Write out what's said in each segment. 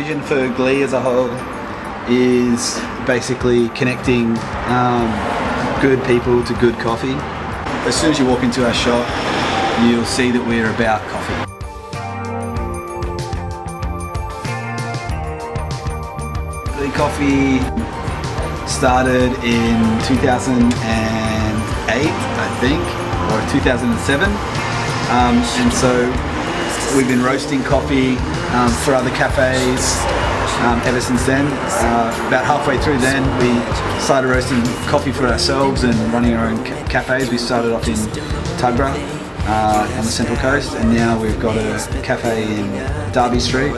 vision for Glee as a whole is basically connecting good people to good coffee. As soon as you walk into our shop, you'll see that we're about coffee. Glee Coffee started in 2008, I think, or 2007, and so we've been roasting coffee for other cafes ever since then. About halfway through then, we started roasting coffee for ourselves and running our own cafes. We started off in Tuggerah on the Central Coast, and now we've got a cafe in Derby Street,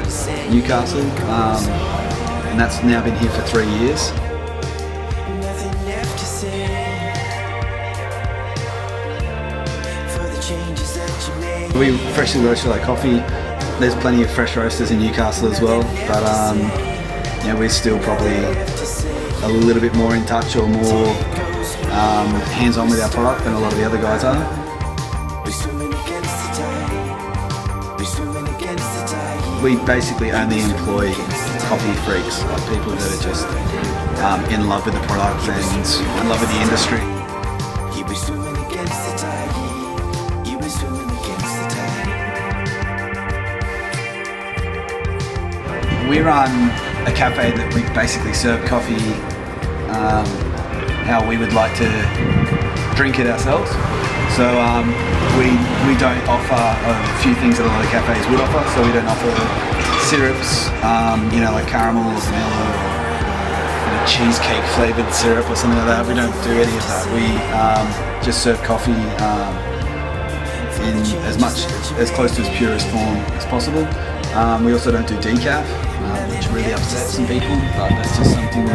Newcastle, and that's now been here for 3 years. We freshly roast our coffee. There's plenty of fresh roasters in Newcastle as well, but yeah, we're still probably a little bit more in touch or more hands-on with our product than a lot of the other guys are. We basically only employ coffee freaks, like people that are just in love with the product and in love with the industry. We run a cafe that we basically serve coffee how we would like to drink it ourselves. So we don't offer a few things that a lot of cafes would offer. So we don't offer syrups, like caramel or vanilla or cheesecake flavoured syrup or something like that. We don't do any of that. We just serve coffee in as close to its purest form as possible. We also don't do decaf, which really upsets some people, but that's just something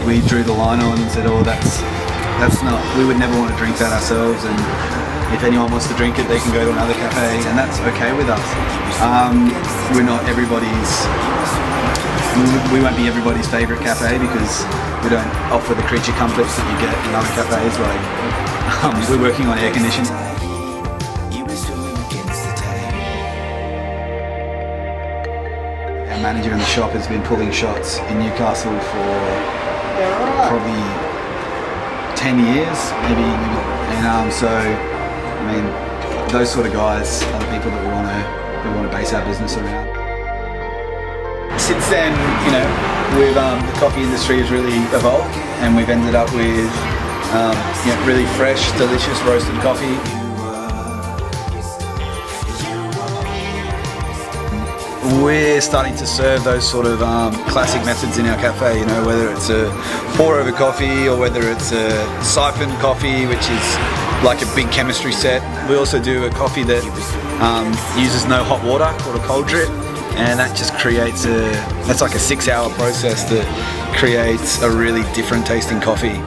we drew the line on and said, oh, that's not, we would never want to drink that ourselves, and if anyone wants to drink it, they can go to another cafe, and that's okay with us. We're not we won't be everybody's favourite cafe because we don't offer the creature comforts that you get in other cafes, like we're working on air conditioning. Our manager in the shop has been pulling shots in Newcastle for probably 10 years, maybe. And so, I mean, those sort of guys are the people that we want to base our business around. Since then, the coffee industry has really evolved, and we've ended up with really fresh, delicious roasted coffee. We're starting to serve those sort of classic methods in our cafe, whether it's a pour over coffee or whether it's a siphon coffee, which is like a big chemistry set. We also do a coffee that uses no hot water, called a cold drip, and that just creates that's like a 6-hour process that creates a really different tasting coffee.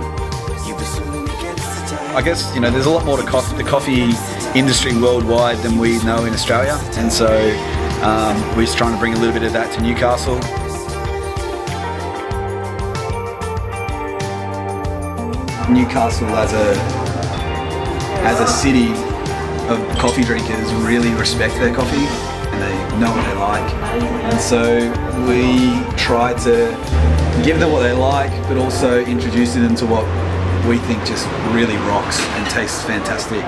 I guess, there's a lot more to the coffee industry worldwide than we know in Australia, and so we're just trying to bring a little bit of that to Newcastle. Newcastle as a city of coffee drinkers really respect their coffee and they know what they like, and so we try to give them what they like but also introduce them to what we think just really rocks and tastes fantastic.